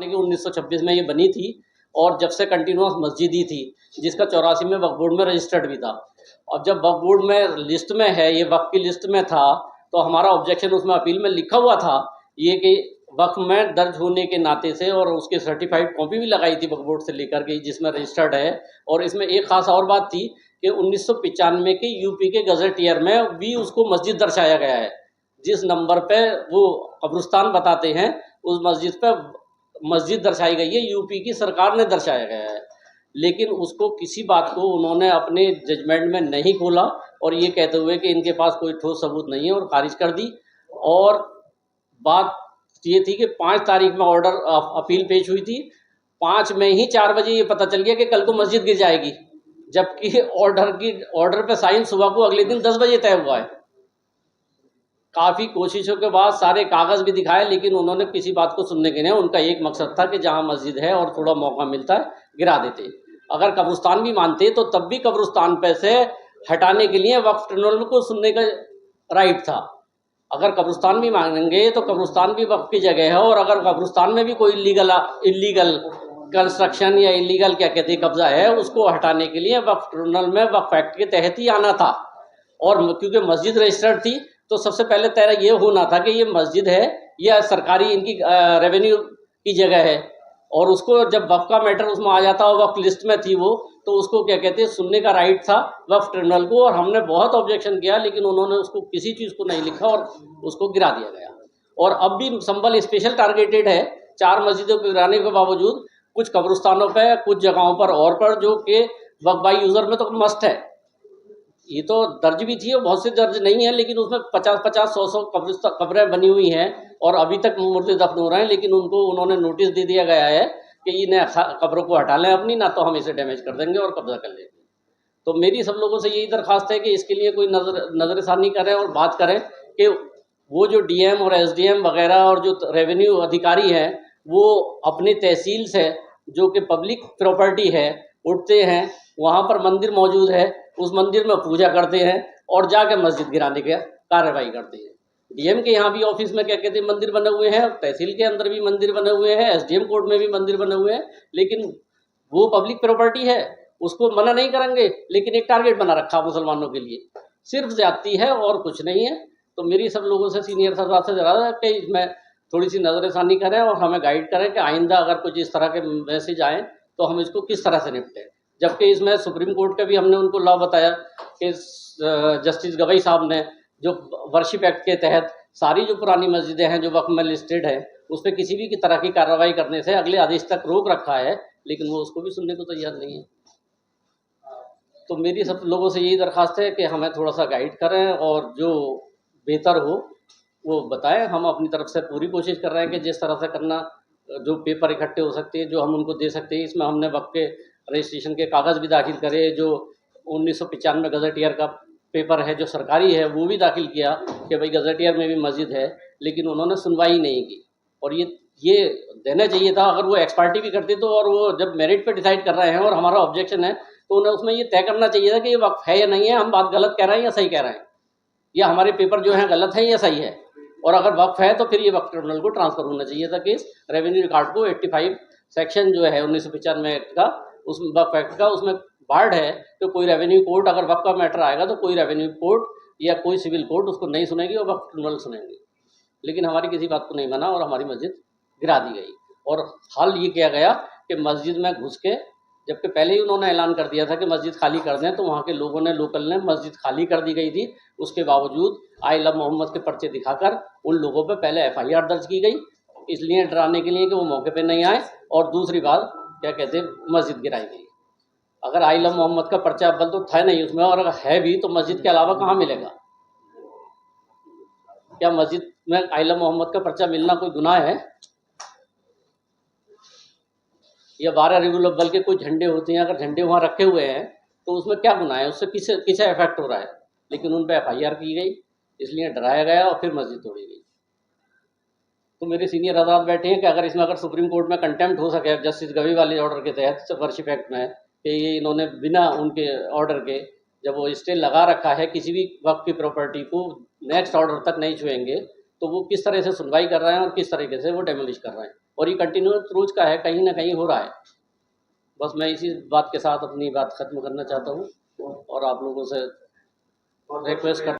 कि 1926 में ये बनी थी और जब से कंटिन्यूस मस्जिद ही थी, जिसका 84 में वक्फ बोर्ड में रजिस्टर्ड भी था। और जब वक्फ बोर्ड में लिस्ट में है, ये वक्फ की लिस्ट में था, तो हमारा ऑब्जेक्शन उसमें अपील में लिखा हुआ था ये कि वक्फ में दर्ज होने के नाते से, और उसकी सर्टिफाइड कॉपी भी लगाई थी वक्फ बोर्ड से लेकर के जिसमें रजिस्टर्ड है। और इसमें एक खास और बात थी कि 1995 के यूपी के गजट ईयर में भी उसको मस्जिद दर्शाया गया है। जिस नंबर पे वो कब्रिस्तान बताते हैं उस मस्जिद पे मस्जिद दर्शाई गई है, यूपी की सरकार ने दर्शाया गया है। लेकिन उसको किसी बात को उन्होंने अपने जजमेंट में नहीं खोला और ये कहते हुए कि इनके पास कोई ठोस सबूत नहीं है, और खारिज कर दी। और बात ये थी कि 5 तारीख में ऑर्डर अपील पेश हुई थी, 5 में ही 4 बजे ये पता चल गया कि कल को मस्जिद गिर जाएगी, जबकि ऑर्डर पे साइन सुबह को अगले दिन 10 बजे तय हुआ है। काफ़ी कोशिशों के बाद सारे कागज़ भी दिखाए, लेकिन उन्होंने किसी बात को सुनने के नहीं। उनका एक मकसद था कि जहां मस्जिद है और थोड़ा मौका मिलता है गिरा देते। अगर कब्रिस्तान भी मानते तो तब भी कब्रिस्तान पे से हटाने के लिए वक्फ ट्रिब्यूनल को सुनने का राइट था। अगर कब्रिस्तान भी मानेंगे तो कब्रिस्तान भी वक्फ की जगह है, और अगर कब्रिस्तान में भी कोई इलीगल कंस्ट्रक्शन या इलीगल क्या कहते हैं कब्जा है, उसको हटाने के लिए वक्फ ट्रिब्यूनल में वक्फ एक्ट के तहत ही आना था। और क्योंकि मस्जिद रजिस्टर्ड थी तो सबसे पहले तय ये होना था कि ये मस्जिद है या सरकारी इनकी रेवेन्यू की जगह है, और उसको जब वक्फ का मैटर उसमें आ जाता और वक्फ लिस्ट में थी वो, तो उसको क्या कहते हैं सुनने का राइट था वक्फ ट्रिब्यूनल को। और हमने बहुत ऑब्जेक्शन किया, लेकिन उन्होंने उसको किसी चीज़ को नहीं लिखा और उसको गिरा दिया गया। और अब भी संभल स्पेशल टारगेटेड है 4 मस्जिदों को गिराने के बावजूद, कुछ कब्रिस्तानों पर, कुछ जगहों पर और पर, जो कि वक्फ बाई यूज़र में तो मस्ट है। ये तो दर्ज भी थी और बहुत से दर्ज नहीं है, लेकिन उसमें 50-50, 100 कब्रें बनी हुई हैं और अभी तक मुर्दे दफन हो रहे हैं। लेकिन उनको उन्होंने नोटिस दे दिया गया है कि इन्हें कब्रों को हटा लें अपनी, ना तो हम इसे डैमेज कर देंगे और कब्जा कर लेंगे। तो मेरी सब लोगों से यही दरख्वास्त है कि इसके लिए कोई नज़रसानी करें और बात करें कि वो जो डीएम और एसडीएम वगैरह और जो रेवेन्यू अधिकारी हैं, वो अपनी तहसील से, जो कि पब्लिक प्रॉपर्टी है, उठते हैं, वहाँ पर मंदिर मौजूद है, उस मंदिर में पूजा करते हैं और जाके मस्जिद गिराने की कार्रवाई करते हैं। डीएम के यहाँ भी ऑफिस में क्या कहते हैं मंदिर बने हुए हैं, तहसील के अंदर भी मंदिर बने हुए हैं, एसडीएम कोर्ट में भी मंदिर बने हुए हैं, लेकिन वो पब्लिक प्रॉपर्टी है, उसको मना नहीं करेंगे। लेकिन एक टारगेट बना रखा मुसलमानों के लिए, सिर्फ ज्यादती है और कुछ नहीं है। तो मेरी सब लोगों से, सीनियर सरकार से जरा है कि इसमें थोड़ी सी नज़रसानी करें और हमें गाइड करें कि आइंदा अगर कुछ इस तरह के मैसेज आए तो हम इसको किस तरह से निपटें। जबकि इसमें सुप्रीम कोर्ट का भी हमने उनको लॉ बताया कि जस्टिस गवई साहब ने जो वर्शिप एक्ट के तहत सारी जो पुरानी मस्जिदें हैं जो वक्फ में लिस्टेड है, उस पर किसी भी की तरह की कार्रवाई करने से अगले आदेश तक रोक रखा है, लेकिन वो उसको भी सुनने को तैयार नहीं है। तो मेरी सब लोगों से यही दरख्वास्त है कि हमें थोड़ा सा गाइड करें और जो बेहतर हो वो बताएं। हम अपनी तरफ से पूरी कोशिश कर रहे हैं कि जिस तरह से करना, जो पेपर इकट्ठे हो सकते हैं, जो हम उनको दे सकते हैं। इसमें हमने वक्फ के रजिस्ट्रेशन के कागज़ भी दाखिल करे, जो 1995 गजट ईयर का पेपर है जो सरकारी है वो भी दाखिल किया कि भाई गजट ईयर में भी मस्जिद है, लेकिन उन्होंने सुनवाई नहीं की। और ये देना चाहिए था, अगर वो एक्सपर्टी भी करते तो, और वो जब मेरिट पे डिसाइड कर रहे हैं और हमारा ऑब्जेक्शन है, तो उन्हें उसमें ये तय करना चाहिए था कि ये वक्फ है या नहीं है, हम बात गलत कह रहे हैं या सही कह रहे हैं, या हमारे पेपर जो हैं गलत है या सही है। और अगर वक्फ है तो फिर ये वक्फ ट्रिब्यूनल को ट्रांसफर होना चाहिए था केस। रेवेन्यू रिकॉर्ड को 85 सेक्शन जो है 1995 एक्ट का, उस वक्फ एक्ट का, उसमें बार्ड है कि कोई रेवेन्यू कोर्ट, अगर वक्फ का मैटर आएगा तो कोई रेवेन्यू कोर्ट या कोई सिविल कोर्ट उसको नहीं सुनेगी और वक्फ ट्रिब्यूनल सुनेंगे। लेकिन हमारी किसी बात को नहीं माना और हमारी मस्जिद गिरा दी गई। और हाल ये किया गया कि मस्जिद में घुस के, जबकि पहले ही उन्होंने ऐलान कर दिया था कि मस्जिद खाली कर दें, तो वहाँ के लोगों ने, लोकल ने, मस्जिद खाली कर दी गई थी। उसके बावजूद आई लव मोहम्मद के पर्चे दिखाकर उन लोगों पर पहले FIR दर्ज की गई, इसलिए डराने के लिए कि वो मौके पर नहीं आए, और दूसरी बात क्या कहते हैं मस्जिद गिराई गई। अगर आई लव मोहम्मद का पर्चा अव्वल तो था नहीं उसमें, और अगर है भी तो मस्जिद के अलावा कहाँ मिलेगा? क्या मस्जिद में आई लव मोहम्मद का पर्चा मिलना कोई गुनाह है? या 12 रबीउल अव्वल के कोई झंडे होते हैं, अगर झंडे वहाँ रखे हुए हैं तो उसमें क्या गुनाह है? उससे किसे इफेक्ट हो रहा है? लेकिन उन पर FIR की गई, इसलिए डराया गया और फिर मस्जिद तोड़ी गई। तो मेरे सीनियर हजरात बैठे हैं कि अगर इसमें अगर सुप्रीम कोर्ट में कंटेम्प्ट हो सके जस्टिस गवी वाले ऑर्डर के तहत, वर्शिप एक्ट में, कि ये इन्होंने बिना उनके ऑर्डर के, जब वो स्टे लगा रखा है, किसी भी वक्त की प्रॉपर्टी को नेक्स्ट ऑर्डर तक नहीं छुएंगे, तो वो किस तरह से सुनवाई कर रहे हैं और किस तरीके से वो डेमोलिश कर रहे हैं, और ये कंटिन्यूस रोज का है, कहीं ना कहीं हो रहा है। बस मैं इसी बात के साथ अपनी बात ख़त्म करना चाहता हूँ और आप लोगों से रिक्वेस्ट कर